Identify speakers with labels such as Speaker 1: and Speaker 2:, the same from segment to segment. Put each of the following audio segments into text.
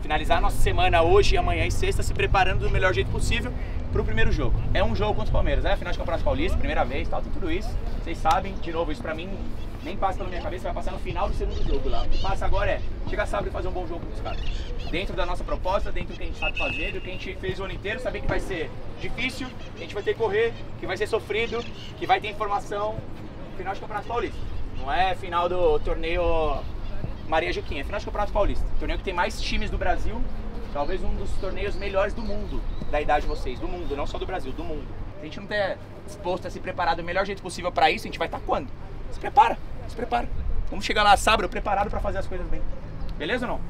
Speaker 1: finalizar a nossa semana hoje, amanhã e sexta, se preparando do melhor jeito possível para o primeiro jogo. É um jogo contra o Palmeiras, é a final de Campeonato Paulista, primeira vez, tal, tem tudo isso. Vocês sabem, de novo, isso pra mim nem passa pela minha cabeça, vai passar no final do segundo jogo lá. O que passa agora é chegar sábado e fazer um bom jogo com os caras. Dentro da nossa proposta, dentro do que a gente sabe fazer, do que a gente fez o ano inteiro, saber que vai ser difícil, que a gente vai ter que correr, que vai ser sofrido, que vai ter informação. Final de Campeonato Paulista. Não é final do torneio Maria Juquinha, é final de Campeonato Paulista. Torneio que tem mais times do Brasil, talvez um dos torneios melhores do mundo, da idade de vocês, do mundo, não só do Brasil, do mundo. Se a gente não estiver disposto a se preparar do melhor jeito possível para isso, a gente vai estar quando? Se prepara, se prepara. Vamos chegar lá sábado preparado para fazer as coisas bem. Beleza ou não?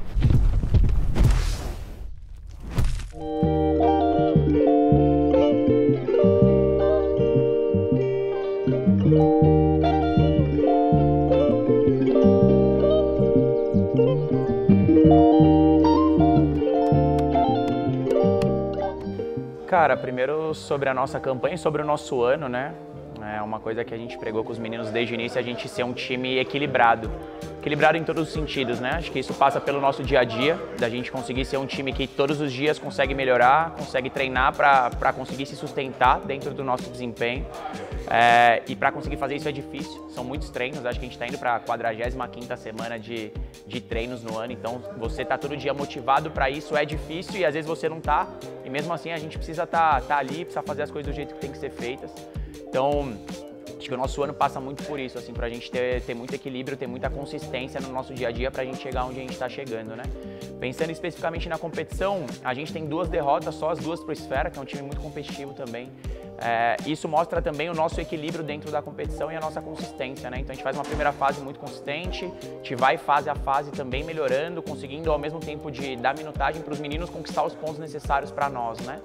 Speaker 1: Cara, primeiro sobre a nossa campanha e sobre o nosso ano, né? É uma coisa que a gente pregou com os meninos desde o início, a gente ser um time equilibrado. Equilibrado em todos os sentidos, né? Acho que isso passa pelo nosso dia a dia, da gente conseguir ser um time que todos os dias consegue melhorar, consegue treinar para conseguir se sustentar dentro do nosso desempenho. E para conseguir fazer isso é difícil, são muitos treinos, acho que a gente está indo para a 45ª semana de treinos no ano, então você tá todo dia motivado para isso é difícil e às vezes você não tá, e mesmo assim a gente precisa tá ali, precisa fazer as coisas do jeito que tem que ser feitas. Então, acho que o nosso ano passa muito por isso, assim, pra gente ter muito equilíbrio, ter muita consistência no nosso dia a dia pra gente chegar onde a gente tá chegando, né? Pensando especificamente na competição, a gente tem 2 derrotas, só as 2 pro Esfera, que é um time muito competitivo também. Isso mostra também o nosso equilíbrio dentro da competição e a nossa consistência, né? Então a gente faz uma primeira fase muito consistente, a gente vai fase a fase também melhorando, conseguindo ao mesmo tempo de dar minutagem para os meninos conquistar os pontos necessários para nós, né?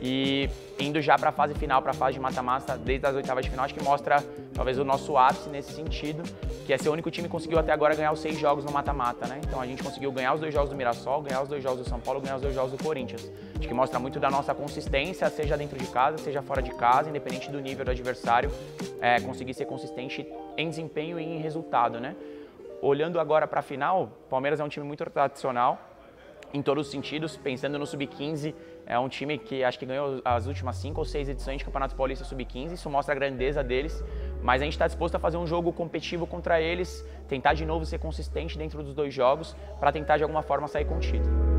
Speaker 1: E indo já para a fase final, para a fase de mata-mata, desde as oitavas de final, acho que mostra talvez o nosso ápice nesse sentido, que é ser o único time que conseguiu até agora ganhar os 6 jogos no mata-mata, né? Então a gente conseguiu ganhar os 2 jogos do Mirassol, ganhar os 2 jogos do São Paulo, ganhar os 2 jogos do Corinthians. Acho que mostra muito da nossa consistência, seja dentro de casa, seja fora de casa, independente do nível do adversário, conseguir ser consistente em desempenho e em resultado, né? Olhando agora para a final, o Palmeiras é um time muito tradicional, em todos os sentidos, pensando no Sub-15, é um time que acho que ganhou as últimas 5 ou 6 edições de Campeonato Paulista Sub-15, isso mostra a grandeza deles, mas a gente está disposto a fazer um jogo competitivo contra eles, tentar de novo ser consistente dentro dos 2 jogos, para tentar de alguma forma sair com o título.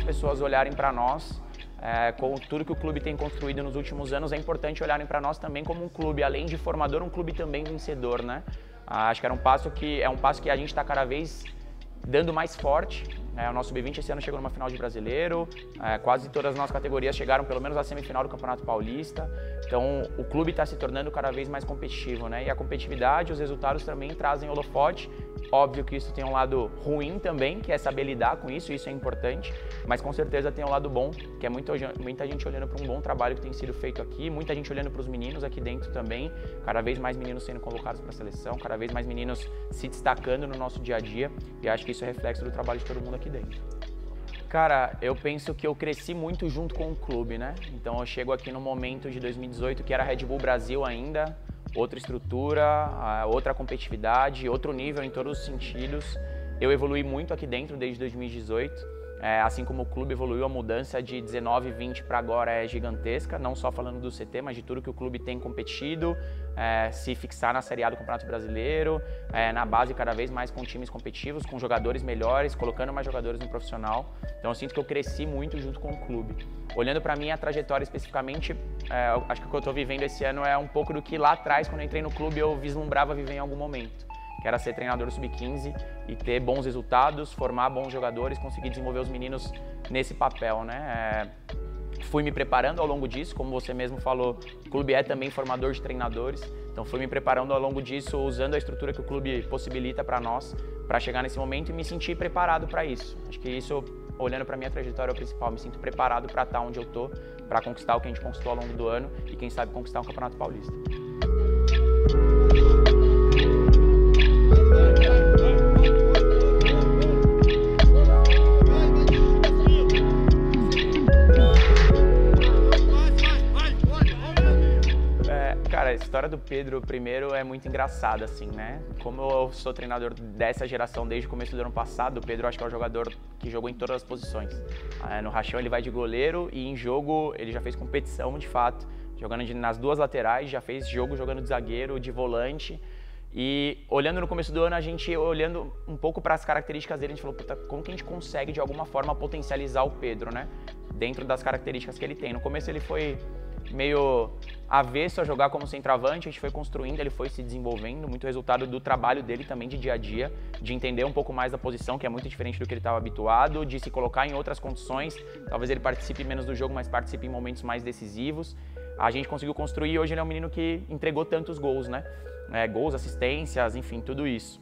Speaker 1: Pessoas olharem para nós, com tudo que o clube tem construído nos últimos anos, é importante olharem para nós também como um clube, além de formador, um clube também vencedor, né? Acho que é um passo que a gente está cada vez dando mais forte. O nosso Sub-20 esse ano chegou numa final de brasileiro, quase todas as nossas categorias chegaram pelo menos à semifinal do Campeonato Paulista, então o clube está se tornando cada vez mais competitivo, né? E a competitividade, os resultados também trazem holofote. Óbvio que isso tem um lado ruim também, que é saber lidar com isso é importante, mas com certeza tem um lado bom, que é muita gente olhando para um bom trabalho que tem sido feito aqui, muita gente olhando para os meninos aqui dentro também, cada vez mais meninos sendo convocados para a seleção, cada vez mais meninos se destacando no nosso dia a dia, e acho que isso é reflexo do trabalho de todo mundo aqui dentro. Cara, eu penso que eu cresci muito junto com o clube, né? Então eu chego aqui no momento de 2018, que era Red Bull Brasil ainda, outra estrutura, outra competitividade, outro nível em todos os sentidos. Eu evolui muito aqui dentro desde 2018, assim como o clube evoluiu, a mudança de 19 e 20 para agora é gigantesca, não só falando do CT, mas de tudo que o clube tem competido, se fixar na Série A do Campeonato Brasileiro, na base cada vez mais com times competitivos, com jogadores melhores, colocando mais jogadores no profissional. Então eu sinto que eu cresci muito junto com o clube. Olhando para minha trajetória especificamente, acho que o que eu estou vivendo esse ano é um pouco do que lá atrás, quando eu entrei no clube, eu vislumbrava viver em algum momento. Que era ser treinador do Sub-15 e ter bons resultados, formar bons jogadores, conseguir desenvolver os meninos nesse papel, né? Fui me preparando ao longo disso, como você mesmo falou, o clube é também formador de treinadores, então fui me preparando ao longo disso, usando a estrutura que o clube possibilita para nós, para chegar nesse momento e me sentir preparado para isso. Acho que isso, olhando para minha trajetória, é o principal, me sinto preparado para estar onde eu tô, para conquistar o que a gente conquistou ao longo do ano e quem sabe conquistar um Campeonato Paulista. história do Pedro, primeiro, é muito engraçada, assim, né? Como eu sou treinador dessa geração desde o começo do ano passado, o Pedro acho que é o jogador que jogou em todas as posições. No rachão ele vai de goleiro e em jogo ele já fez competição, de fato, jogando nas duas laterais, já fez jogo jogando de zagueiro, de volante. E olhando no começo do ano, a gente olhando um pouco para as características dele, a gente falou, puta, como que a gente consegue de alguma forma potencializar o Pedro, né? Dentro das características que ele tem. No começo ele foi meio avesso a jogar como centroavante, a gente foi construindo, ele foi se desenvolvendo, muito resultado do trabalho dele também de dia a dia, de entender um pouco mais da posição, que é muito diferente do que ele estava habituado, de se colocar em outras condições, talvez ele participe menos do jogo, mas participe em momentos mais decisivos. A gente conseguiu construir, hoje ele é um menino que entregou tantos gols, né? Gols, assistências, enfim, tudo isso.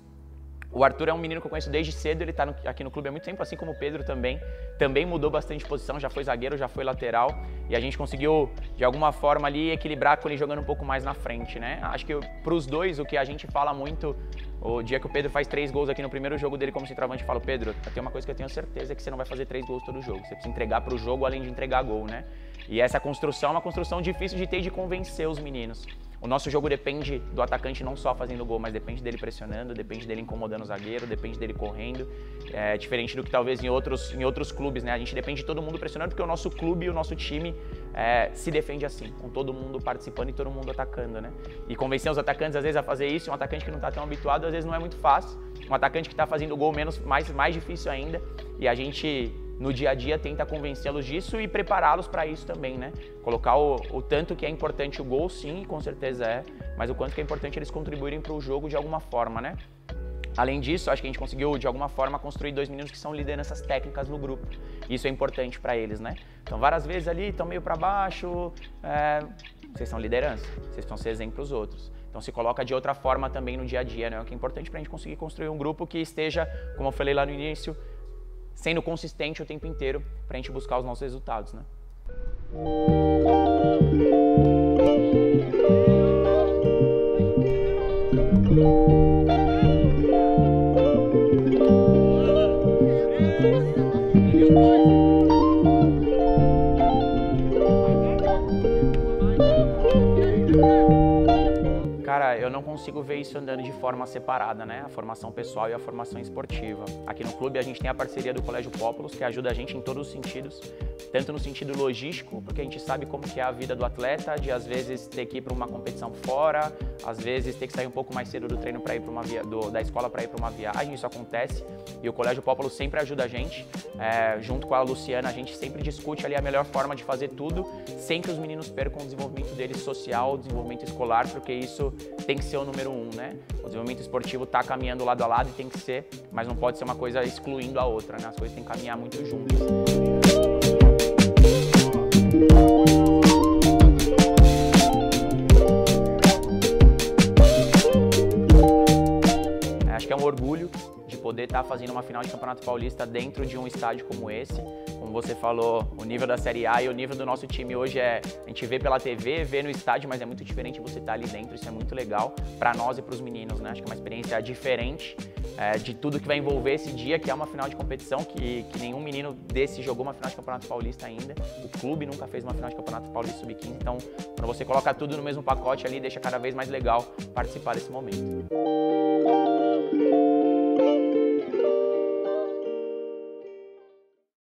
Speaker 1: O Arthur é um menino que eu conheço desde cedo, ele está aqui no clube há muito tempo, assim como o Pedro também mudou bastante de posição, já foi zagueiro, já foi lateral, e a gente conseguiu, de alguma forma ali, equilibrar com ele jogando um pouco mais na frente, né? Acho que para os dois, o que a gente fala muito, o dia que o Pedro faz 3 gols aqui no primeiro jogo dele como centroavante, eu falo, Pedro, tem uma coisa que eu tenho certeza, que você não vai fazer 3 gols todo jogo, você precisa entregar para o jogo além de entregar gol, né? E essa construção é uma construção difícil de ter e de convencer os meninos. O nosso jogo depende do atacante não só fazendo gol, mas depende dele pressionando, depende dele incomodando o zagueiro, depende dele correndo. É diferente do que talvez em outros clubes, né? A gente depende de todo mundo pressionando, porque o nosso clube e o nosso time se defende assim, com todo mundo participando e todo mundo atacando, né? E convencer os atacantes às vezes a fazer isso, um atacante que não está tão habituado, às vezes não é muito fácil. Um atacante que está fazendo gol mais difícil ainda. E a gente, no dia a dia, tenta convencê-los disso e prepará-los para isso também, né? Colocar o tanto que é importante o gol, sim, com certeza é, mas o quanto que é importante eles contribuírem para o jogo de alguma forma, né? Além disso, acho que a gente conseguiu, de alguma forma, construir 2 meninos que são lideranças técnicas no grupo. Isso é importante para eles, né? Então, várias vezes ali, estão meio para baixo, vocês são liderança, vocês precisam ser exemplo para os outros. Então, se coloca de outra forma também no dia a dia, né? O que é importante para a gente conseguir construir um grupo que esteja, como eu falei lá no início, sendo consistente o tempo inteiro para a gente buscar os nossos resultados, né? Cara, eu não consigo ver isso andando de forma separada, né? A formação pessoal e a formação esportiva. Aqui no clube a gente tem a parceria do Colégio Pópulos, que ajuda a gente em todos os sentidos, tanto no sentido logístico, porque a gente sabe como que é a vida do atleta, de às vezes ter que ir para uma competição fora, às vezes ter que sair um pouco mais cedo do treino para ir para da escola para ir para uma viagem, isso acontece. E o Colégio Pópulos sempre ajuda a gente, junto com a Luciana, a gente sempre discute ali a melhor forma de fazer tudo, sem que os meninos percam o desenvolvimento deles social, o desenvolvimento escolar, porque isso tem que ser o número 1, né? O desenvolvimento esportivo está caminhando lado a lado e tem que ser, mas não pode ser uma coisa excluindo a outra, né? As coisas têm que caminhar muito juntas. Acho que é um orgulho de poder estar fazendo uma final de Campeonato Paulista dentro de um estádio como esse. Como você falou, o nível da Série A e o nível do nosso time hoje a gente vê pela TV, vê no estádio, mas é muito diferente você estar ali dentro, isso é muito legal para nós e para os meninos, né? Acho que é uma experiência diferente de tudo que vai envolver esse dia, que é uma final de competição, que nenhum menino desse jogou uma final de Campeonato Paulista ainda. O clube nunca fez uma final de Campeonato Paulista Sub-15, então quando você coloca tudo no mesmo pacote ali, deixa cada vez mais legal participar desse momento.